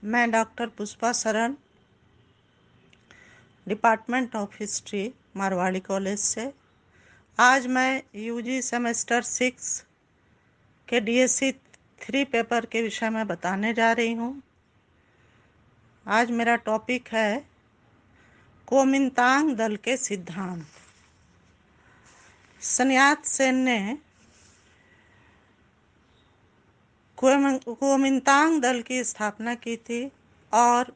मैं doctor Pushpa Saran, department of history, Marwari college से। आज मैं यूजी सेमेस्टर 6 के डीएससी 3 पेपर के विषय में बताने जा रही हूँ। आज मेरा टॉपिक है कुओमिंतांग दल के सिद्धांत। सन यात सेन ने कुओमिंतांग दल की स्थापना की थी और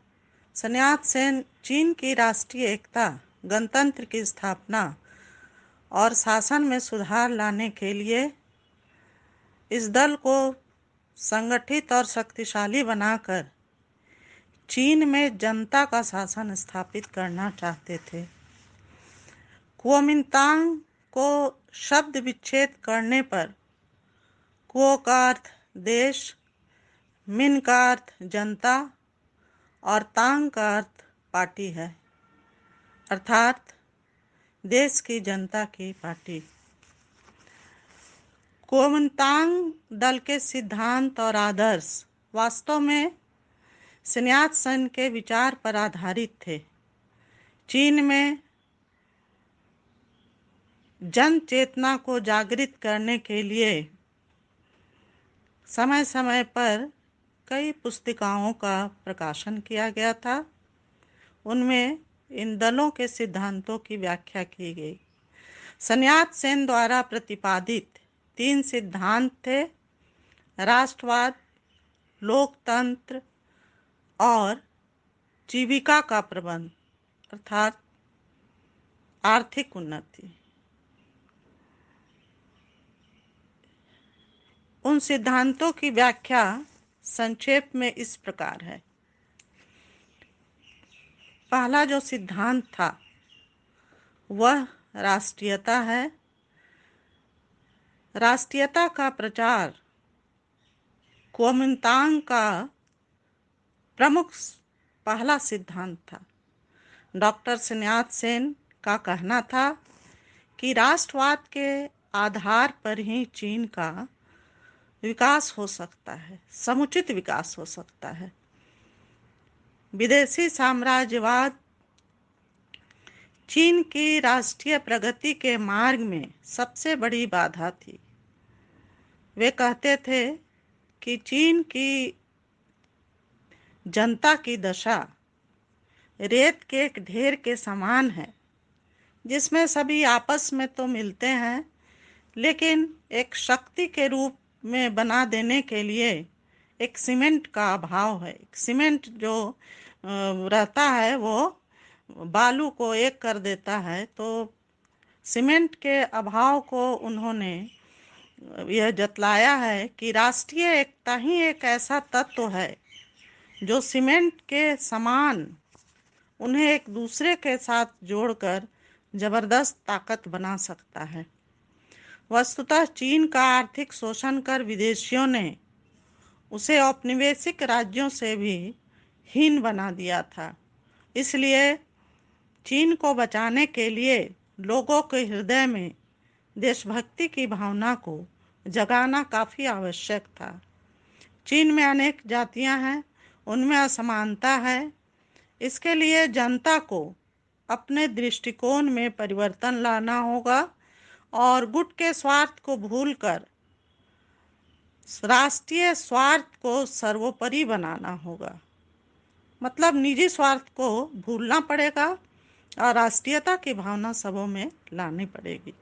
सन यात सेन चीन की राष्ट्रीय एकता, गणतंत्र की स्थापना और शासन में सुधार लाने के लिए इस दल को संगठित और शक्तिशाली बनाकर चीन में जनता का शासन स्थापित करना चाहते थे। कुओमिंतांग को शब्द विच्छेद करने पर कुओ का अर्थ देश, मिन का अर्थ जनता और तांग का अर्थ पार्टी है, अर्थात देश की जनता की पार्टी। कुओमिंतांग दल के सिद्धांत और आदर्श वास्तव में सन यात सेन के विचार पर आधारित थे। चीन में जन चेतना को जागृत करने के लिए समय समय पर कई पुस्तिकाओं का प्रकाशन किया गया था। उनमें इन दलों के सिद्धांतों की व्याख्या की गई। सन यात सेन द्वारा प्रतिपादित 3 सिद्धांत थे: राष्ट्रवाद, लोकतंत्र और जीविका का प्रबंध, अर्थात आर्थिक उन्नति। उन सिद्धांतों की व्याख्या संक्षेप में इस प्रकार है। पहला जो सिद्धांत था वह राष्ट्रीयता है। राष्ट्रीयता का प्रचार कुओमिंतांग का प्रमुख पहला सिद्धांत था। डॉक्टर सन यात सेन का कहना था कि राष्ट्रवाद के आधार पर ही चीन का विकास हो सकता है, समुचित विकास हो सकता है। विदेशी साम्राज्यवाद चीन की राष्ट्रीय प्रगति के मार्ग में सबसे बड़ी बाधा थी। वे कहते थे कि चीन की जनता की दशा रेत के एक ढेर के समान है, जिसमें सभी आपस में तो मिलते हैं, लेकिन एक शक्ति के रूप में बना देने के लिए एक सीमेंट का अभाव है। सीमेंट जो रहता है वो बालू को एक कर देता है, तो सीमेंट के अभाव को उन्होंने यह जतलाया है कि राष्ट्रीय एकता ही एक ऐसा तत्व है जो सीमेंट के समान उन्हें एक दूसरे के साथ जोड़कर जबरदस्त ताकत बना सकता है। वस्तुतः चीन का आर्थिक शोषण कर विदेशियों ने उसे औपनिवेशिक राज्यों से भी हीन बना दिया था। इसलिए चीन को बचाने के लिए लोगों के हृदय में देशभक्ति की भावना को जगाना काफ़ी आवश्यक था। चीन में अनेक जातियां हैं, उनमें असमानता है। इसके लिए जनता को अपने दृष्टिकोण में परिवर्तन लाना होगा और गुट के स्वार्थ को भूलकर राष्ट्रीय स्वार्थ को सर्वोपरि बनाना होगा। मतलब निजी स्वार्थ को भूलना पड़ेगा और राष्ट्रीयता की भावना सबों में लानी पड़ेगी।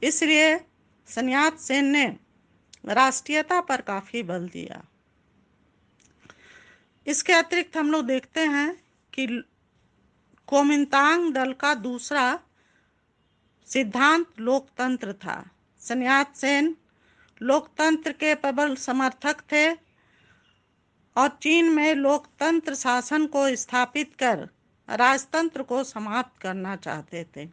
इसलिए सन यात सेन ने राष्ट्रीयता पर काफ़ी बल दिया। इसके अतिरिक्त हम लोग देखते हैं कि कुओमिंतांग दल का दूसरा सिद्धांत लोकतंत्र था। सन यात सेन लोकतंत्र के प्रबल समर्थक थे और चीन में लोकतंत्र शासन को स्थापित कर राजतंत्र को समाप्त करना चाहते थे।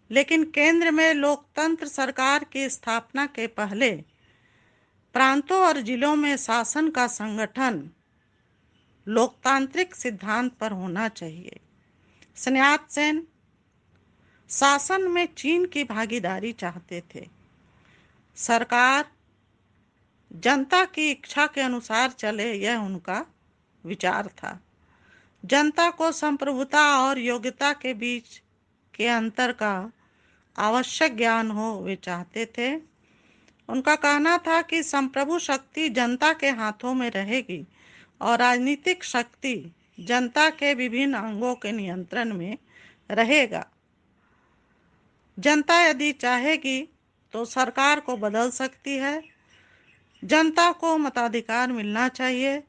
लेकिन केंद्र में लोकतंत्र सरकार की स्थापना के पहले प्रांतों और जिलों में शासन का संगठन लोकतांत्रिक सिद्धांत पर होना चाहिए। सन यात सेन शासन में चीन की भागीदारी चाहते थे। सरकार जनता की इच्छा के अनुसार चले, यह उनका विचार था। जनता को संप्रभुता और योग्यता के बीच के अंतर का आवश्यक ज्ञान हो, वे चाहते थे। उनका कहना था कि संप्रभु शक्ति जनता के हाथों में रहेगी और राजनीतिक शक्ति जनता के विभिन्न अंगों के नियंत्रण में रहेगा। जनता यदि चाहेगी तो सरकार को बदल सकती है। जनता को मताधिकार मिलना चाहिए।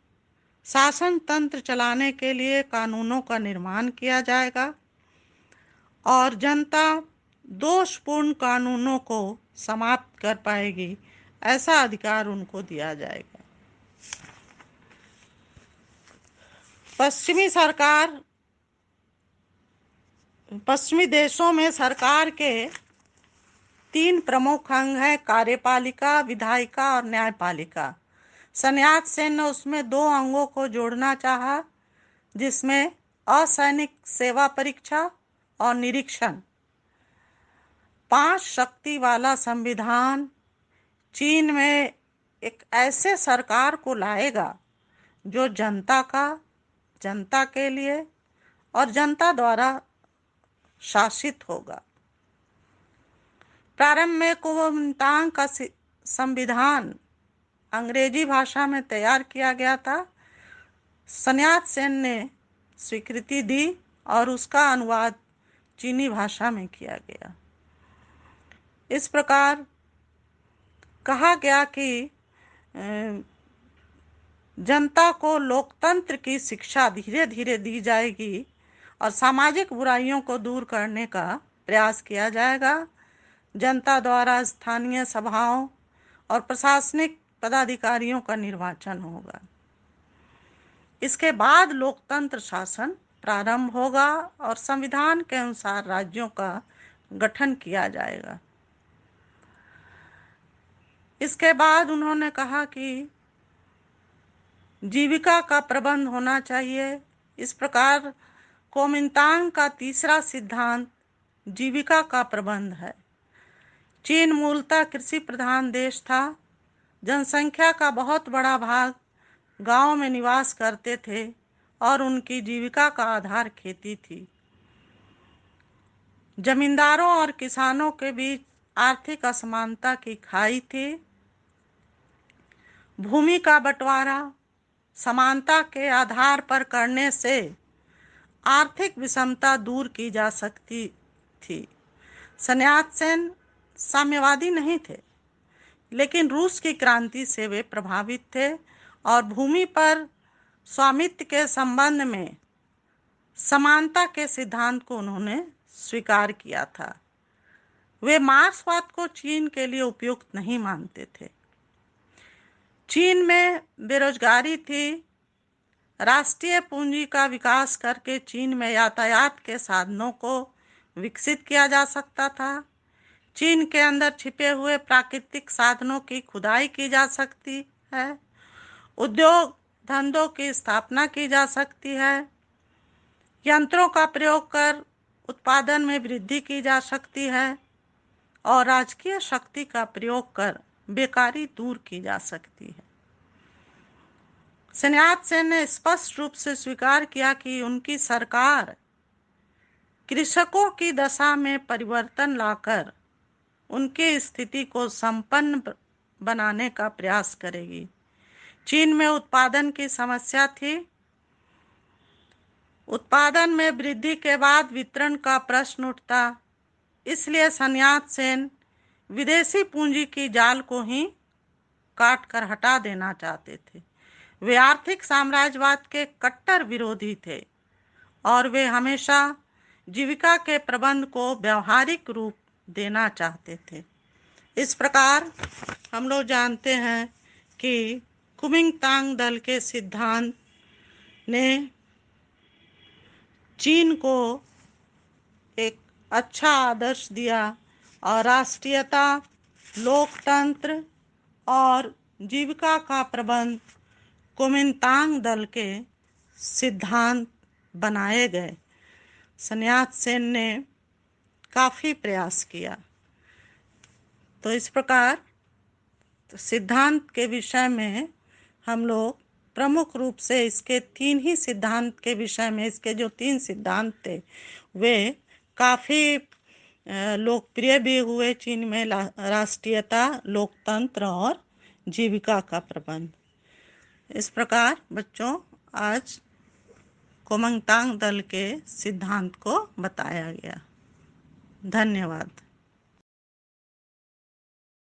शासन तंत्र चलाने के लिए कानूनों का निर्माण किया जाएगा और जनता दोषपूर्ण कानूनों को समाप्त कर पाएगी, ऐसा अधिकार उनको दिया जाएगा। पश्चिमी देशों में सरकार के 3 प्रमुख अंग हैं, कार्यपालिका, विधायिका और न्यायपालिका। सन्यात सेन ने उसमें 2 अंगों को जोड़ना चाहा, जिसमें असैनिक सेवा परीक्षा और निरीक्षण। 5 शक्ति वाला संविधान चीन में एक ऐसे सरकार को लाएगा जो जनता के लिए और जनता द्वारा शासित होगा। प्रारंभ में कुओमिंतांग का संविधान अंग्रेजी भाषा में तैयार किया गया था। सन्यात सेन ने स्वीकृति दी और उसका अनुवाद चीनी भाषा में किया गया। इस प्रकार कहा गया कि जनता को लोकतंत्र की शिक्षा धीरे धीरे दी जाएगी और सामाजिक बुराइयों को दूर करने का प्रयास किया जाएगा। जनता द्वारा स्थानीय सभाओं और प्रशासनिक पदाधिकारियों का निर्वाचन होगा। इसके बाद लोकतंत्र शासन प्रारंभ होगा और संविधान के अनुसार राज्यों का गठन किया जाएगा। इसके बाद उन्होंने कहा कि जीविका का प्रबंध होना चाहिए। इस प्रकार कुओमिंतांग का तीसरा सिद्धांत जीविका का प्रबंध है। चीन मूलतः कृषि प्रधान देश था। जनसंख्या का बहुत बड़ा भाग गांव में निवास करते थे और उनकी जीविका का आधार खेती थी। जमींदारों और किसानों के बीच आर्थिक असमानता की खाई थी। भूमि का बंटवारा समानता के आधार पर करने से आर्थिक विषमता दूर की जा सकती थी। सन्यात सेन साम्यवादी नहीं थे, लेकिन रूस की क्रांति से वे प्रभावित थे और भूमि पर स्वामित्व के संबंध में समानता के सिद्धांत को उन्होंने स्वीकार किया था। वे मार्क्सवाद को चीन के लिए उपयुक्त नहीं मानते थे। चीन में बेरोजगारी थी। राष्ट्रीय पूंजी का विकास करके चीन में यातायात के साधनों को विकसित किया जा सकता था। चीन के अंदर छिपे हुए प्राकृतिक साधनों की खुदाई की जा सकती है। उद्योग धंधों की स्थापना की जा सकती है। यंत्रों का प्रयोग कर उत्पादन में वृद्धि की जा सकती है और राजकीय शक्ति का प्रयोग कर बेकारी दूर की जा सकती है। सन्यात सेन ने स्पष्ट रूप से स्वीकार किया कि उनकी सरकार कृषकों की दशा में परिवर्तन लाकर उनकी स्थिति को संपन्न बनाने का प्रयास करेगी। चीन में उत्पादन की समस्या थी। उत्पादन में वृद्धि के बाद वितरण का प्रश्न उठता। इसलिए सन्यात सेन विदेशी पूंजी की जाल को ही काट कर हटा देना चाहते थे। वे आर्थिक साम्राज्यवाद के कट्टर विरोधी थे और वे हमेशा जीविका के प्रबंध को व्यवहारिक रूप देना चाहते थे। इस प्रकार हम लोग जानते हैं कि कुओमिंतांग दल के सिद्धांत ने चीन को एक अच्छा आदर्श दिया और राष्ट्रीयता, लोकतंत्र और जीविका का प्रबंध कुओमिंतांग दल के सिद्धांत बनाए गए। सन्यात सेन ने काफ़ी प्रयास किया। तो इस प्रकार सिद्धांत के विषय में हम लोग प्रमुख रूप से इसके 3 ही सिद्धांत के विषय में, इसके जो 3 सिद्धांत थे वे काफ़ी लोकप्रिय भी हुए चीन में। राष्ट्रीयता, लोकतंत्र और जीविका का प्रबंध। इस प्रकार बच्चों आज कुओमिंतान दल के सिद्धांत को बताया गया। धन्यवाद।